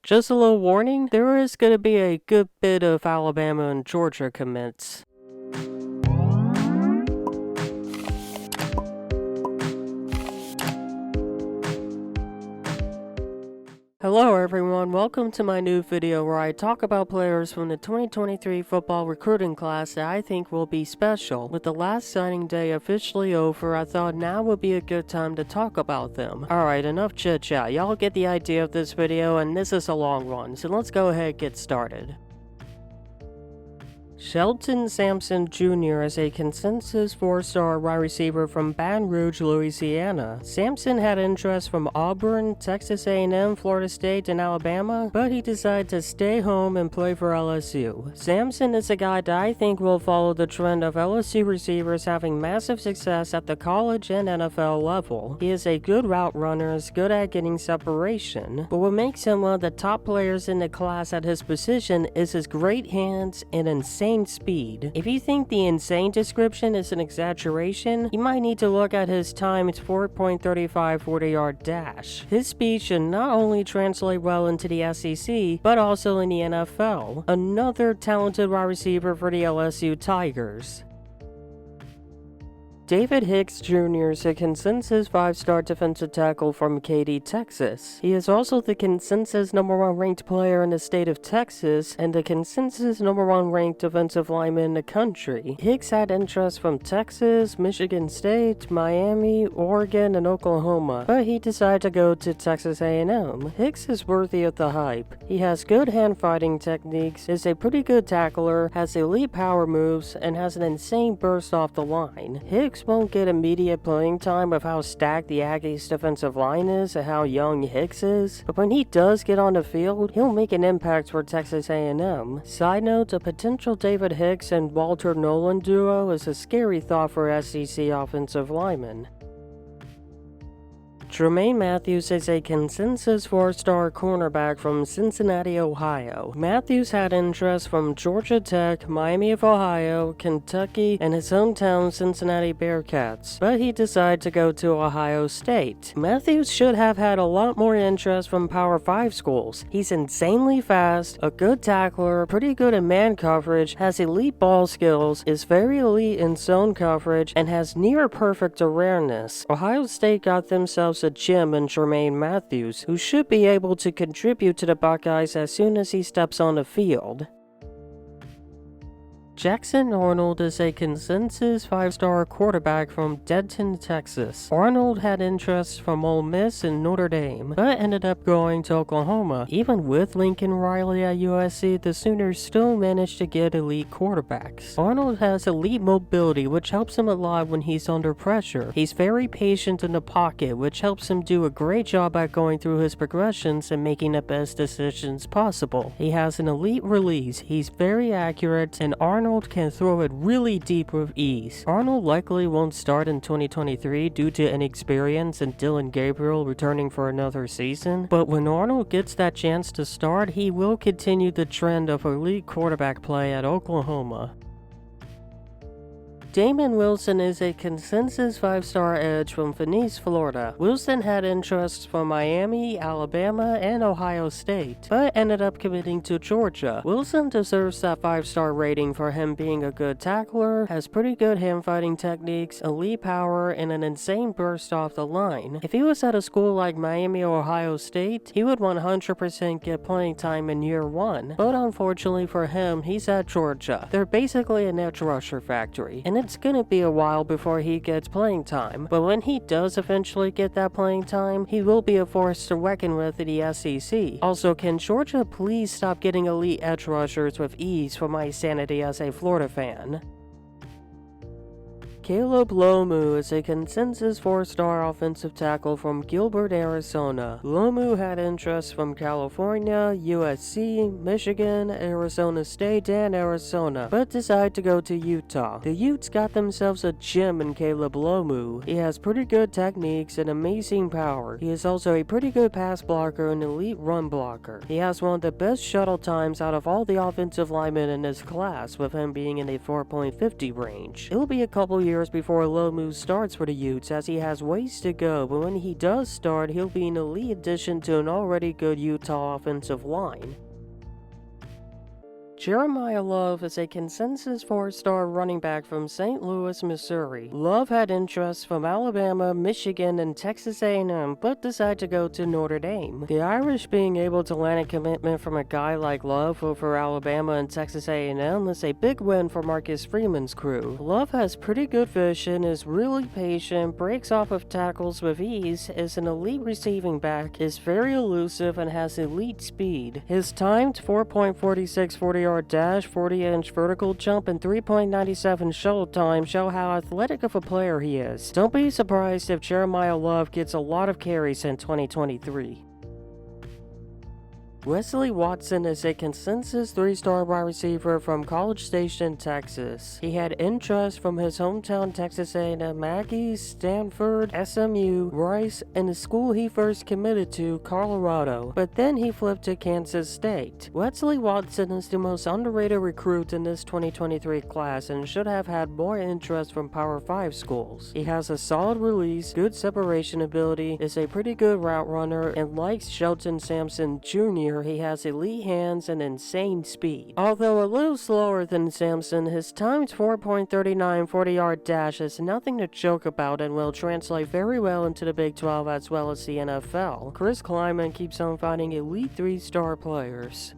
Just a little warning, there is going to be a good bit of Alabama and Georgia commits. Hello everyone, welcome to my new video where I talk about players from the 2023 football recruiting class that I think will be special. With the last signing day officially over, I thought now would be a good time to talk about them. Alright, enough chit chat, y'all get the idea of this video and this is a long one, so let's go ahead and get started. Shelton Sampson Jr. is a consensus 4-star wide receiver from Baton Rouge, Louisiana. Sampson had interest from Auburn, Texas A&M, Florida State, and Alabama, but he decided to stay home and play for LSU. Sampson is a guy that I think will follow the trend of LSU receivers having massive success at the college and NFL level. He is a good route runner, is good at getting separation, but what makes him one of the top players in the class at his position is his great hands and insane speed. If you think the insane description is an exaggeration, you might need to look at his timed 4.35 40-yard dash. His speed should not only translate well into the SEC, but also in the NFL. Another talented wide receiver for the LSU Tigers. David Hicks Jr. is a consensus 5-star defensive tackle from Katy, Texas. He is also the consensus #1 ranked player in the state of Texas and the consensus #1 ranked defensive lineman in the country. Hicks had interest from Texas, Michigan State, Miami, Oregon, and Oklahoma, but he decided to go to Texas A&M. Hicks is worthy of the hype. He has good hand-fighting techniques, is a pretty good tackler, has elite power moves, and has an insane burst off the line. Hicks won't get immediate playing time with how stacked the Aggies defensive line is and how young Hicks is, but when he does get on the field, he'll make an impact for Texas A&M. Side note, a potential David Hicks and Walter Nolan duo is a scary thought for SEC offensive linemen. Jermaine Matthews is a consensus 4-star cornerback from Cincinnati, Ohio. Matthews had interest from Georgia Tech, Miami of Ohio, Kentucky, and his hometown Cincinnati Bearcats, but he decided to go to Ohio State. Matthews should have had a lot more interest from Power 5 schools. He's insanely fast, a good tackler, pretty good in man coverage, has elite ball skills, is very elite in zone coverage, and has near perfect awareness. Ohio State got themselves a gem in Jermaine Matthews, who should be able to contribute to the Buckeyes as soon as he steps on the field. Jackson Arnold is a consensus 5-star quarterback from Denton, Texas. Arnold had interest from Ole Miss and Notre Dame, but ended up going to Oklahoma. Even with Lincoln Riley at USC, the Sooners still managed to get elite quarterbacks. Arnold has elite mobility, which helps him a lot when he's under pressure. He's very patient in the pocket, which helps him do a great job at going through his progressions and making the best decisions possible. He has an elite release, he's very accurate, and Arnold can throw it really deep with ease. Arnold likely won't start in 2023 due to inexperience and Dylan Gabriel returning for another season, but when Arnold gets that chance to start, he will continue the trend of elite quarterback play at Oklahoma. Damon Wilson is a consensus 5-star edge from Phoenix, Florida. Wilson had interests from Miami, Alabama, and Ohio State, but ended up committing to Georgia. Wilson deserves that 5-star rating for him being a good tackler, has pretty good hand-fighting techniques, elite power, and an insane burst off the line. If he was at a school like Miami or Ohio State, he would 100% get playing time in year 1, but unfortunately for him, he's at Georgia. They're basically an edge rusher factory, and it's gonna be a while before he gets playing time, but when he does eventually get that playing time, he will be a force to reckon with in the SEC. Also, can Georgia please stop getting elite edge rushers with ease for my sanity as a Florida fan? Caleb Lomu is a consensus 4-star offensive tackle from Gilbert, Arizona. Lomu had interest from California, USC, Michigan, Arizona State, and Arizona, but decided to go to Utah. The Utes got themselves a gem in Caleb Lomu. He has pretty good techniques and amazing power. He is also a pretty good pass blocker and elite run blocker. He has one of the best shuttle times out of all the offensive linemen in this class, with him being in a 4.50 range. It will be a couple years years before Lomu starts for the Utes, as he has ways to go, but when he does start, he'll be an elite addition to an already good Utah offensive line. Jeremiah Love is a consensus 4-star running back from St. Louis, Missouri. Love had interests from Alabama, Michigan, and Texas A&M, but decided to go to Notre Dame. The Irish being able to land a commitment from a guy like Love over Alabama and Texas A&M is a big win for Marcus Freeman's crew. Love has pretty good vision, is really patient, breaks off of tackles with ease, is an elite receiving back, is very elusive, and has elite speed. His timed 4.46 40-yard dash, 40-inch vertical jump, and 3.97 shuttle time show how athletic of a player he is. Don't be surprised if Jeremiah Love gets a lot of carries in 2023. Wesley Watson is a consensus 3-star wide receiver from College Station, Texas. He had interest from his hometown Texas A&M Aggies, Stanford, SMU, Rice, and the school he first committed to, Colorado, but then he flipped to Kansas State. Wesley Watson is the most underrated recruit in this 2023 class and should have had more interest from Power 5 schools. He has a solid release, good separation ability, is a pretty good route runner, and likes Shelton Sampson Jr., he has elite hands and insane speed. Although a little slower than Sampson, his timed 4.39 40-yard dash is nothing to joke about and will translate very well into the Big 12 as well as the NFL. Chris Kleiman keeps on finding elite 3-star players.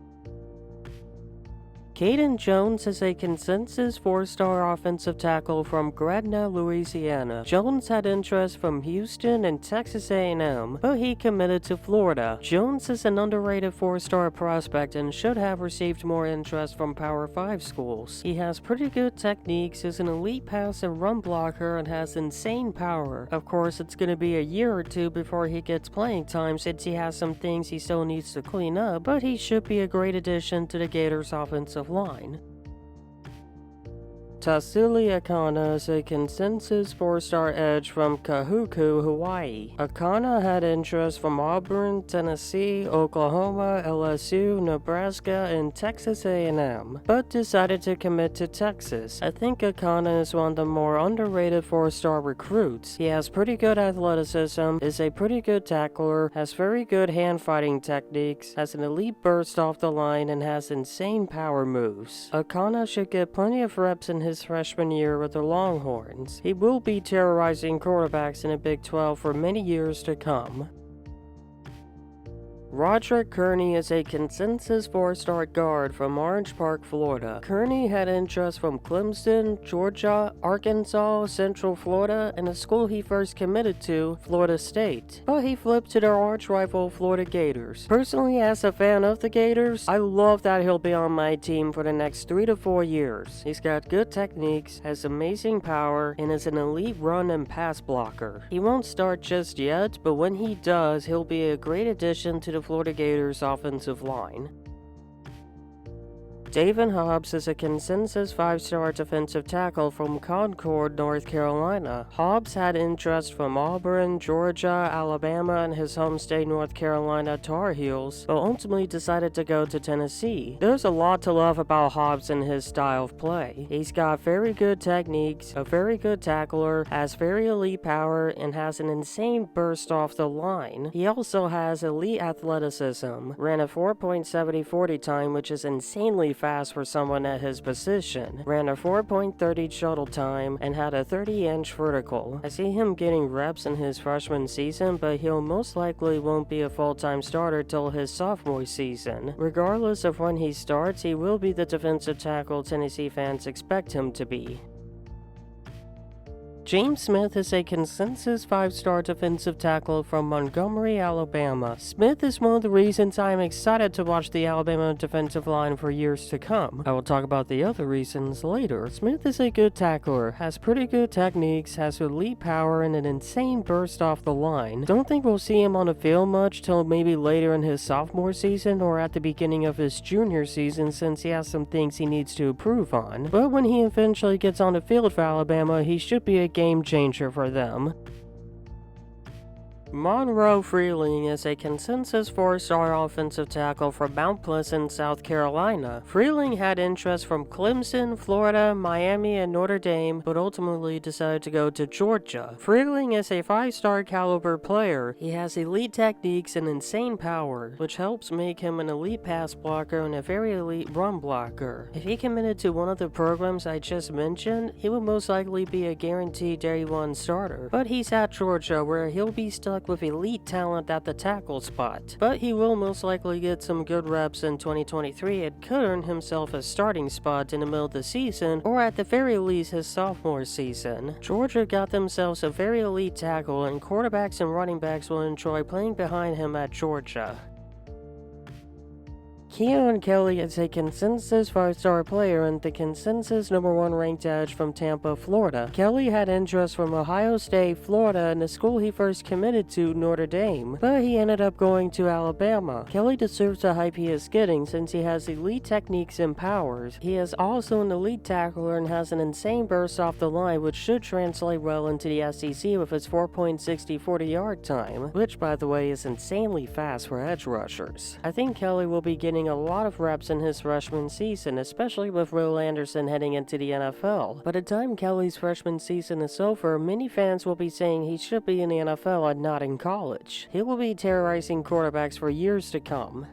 Caden Jones is a consensus 4-star offensive tackle from Gretna, Louisiana. Jones had interest from Houston and Texas A&M, but he committed to Florida. Jones is an underrated 4-star prospect and should have received more interest from Power 5 schools. He has pretty good techniques, is an elite pass and run blocker, and has insane power. Of course, it's going to be a year or two before he gets playing time since he has some things he still needs to clean up, but he should be a great addition to the Gators' offensive line. Tassili Akana is a consensus 4-star edge from Kahuku, Hawaii. Akana had interest from Auburn, Tennessee, Oklahoma, LSU, Nebraska, and Texas A&M, but decided to commit to Texas. I think Akana is one of the more underrated 4-star recruits. He has pretty good athleticism, is a pretty good tackler, has very good hand-fighting techniques, has an elite burst off the line, and has insane power moves. Akana should get plenty of reps in his freshman year with the Longhorns. He will be terrorizing quarterbacks in the Big 12 for many years to come. Roderick Kearney is a consensus 4-star guard from Orange Park, Florida. Kearney had interest from Clemson, Georgia, Arkansas, Central Florida, and the school he first committed to, Florida State. But he flipped to their arch rival, Florida Gators. Personally, as a fan of the Gators, I love that he'll be on my team for the next 3 to 4 years. He's got good techniques, has amazing power, and is an elite run and pass blocker. He won't start just yet, but when he does, he'll be a great addition to the Florida Gators offensive line. David Hobbs is a consensus 5-star defensive tackle from Concord, North Carolina. Hobbs had interest from Auburn, Georgia, Alabama, and his home state North Carolina Tar Heels, but ultimately decided to go to Tennessee. There's a lot to love about Hobbs and his style of play. He's got very good techniques, a very good tackler, has very elite power, and has an insane burst off the line. He also has elite athleticism, ran a 4.70 40 time, which is insanely fast for someone at his position, ran a 4.30 shuttle time, and had a 30-inch vertical. I see him getting reps in his freshman season, but he'll most likely won't be a full-time starter till his sophomore season. Regardless of when he starts, he will be the defensive tackle Tennessee fans expect him to be. James Smith is a consensus 5-star defensive tackle from Montgomery, Alabama. Smith is one of the reasons I am excited to watch the Alabama defensive line for years to come. I will talk about the other reasons later. Smith is a good tackler, has pretty good techniques, has elite power, and an insane burst off the line. Don't think we'll see him on the field much till maybe later in his sophomore season or at the beginning of his junior season, since he has some things he needs to improve on. But when he eventually gets on the field for Alabama, he should be a game changer for them. Monroe Freeling is a consensus 4-star offensive tackle from Mount Pleasant, South Carolina. Freeling had interest from Clemson, Florida, Miami, and Notre Dame, but ultimately decided to go to Georgia. Freeling is a 5-star caliber player. He has elite techniques and insane power, which helps make him an elite pass blocker and a very elite run blocker. If he committed to one of the programs I just mentioned, he would most likely be a guaranteed day 1 starter. But he's at Georgia, where he'll be stuck with elite talent at the tackle spot. But he will most likely get some good reps in 2023 and could earn himself a starting spot in the middle of the season, or at the very least his sophomore season. Georgia got themselves a very elite tackle, and quarterbacks and running backs will enjoy playing behind him at Georgia. Keon Kelly is a consensus 5-star player and the consensus number 1 ranked edge from Tampa, Florida. Kelly had interest from Ohio State, Florida, and the school he first committed to, Notre Dame, but he ended up going to Alabama. Kelly deserves the hype he is getting since he has elite techniques and powers. He is also an elite tackler and has an insane burst off the line, which should translate well into the SEC with his 4.60 40-yard time, which by the way is insanely fast for edge rushers. I think Kelly will be getting a lot of reps in his freshman season, especially with Will Anderson heading into the NFL. By the time Kelly's freshman season is over, many fans will be saying he should be in the NFL and not in college. He will be terrorizing quarterbacks for years to come.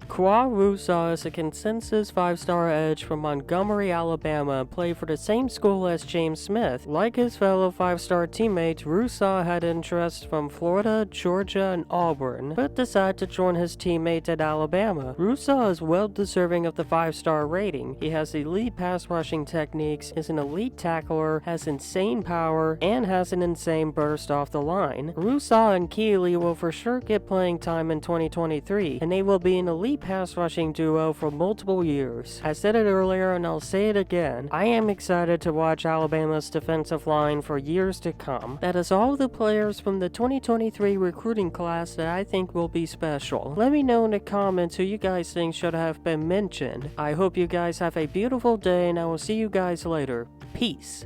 Qua Rusaw is a consensus 5-star edge from Montgomery, Alabama, and played for the same school as James Smith. Like his fellow 5-star teammate, Rusaw had interest from Florida, Georgia, and Auburn, but decided to join his teammate at Alabama. Rusaw is well deserving of the 5-star rating. He has elite pass rushing techniques, is an elite tackler, has insane power, and has an insane burst off the line. Rusaw and Keeley will for sure get playing time in 2023, and they will be an elite pass rushing duo for multiple years. I said it earlier and I'll say it again. I am excited to watch Alabama's defensive line for years to come. That is all the players from the 2023 recruiting class that I think will be special. Let me know in the comments who you guys think should have been mentioned. I hope you guys have a beautiful day and I will see you guys later. Peace.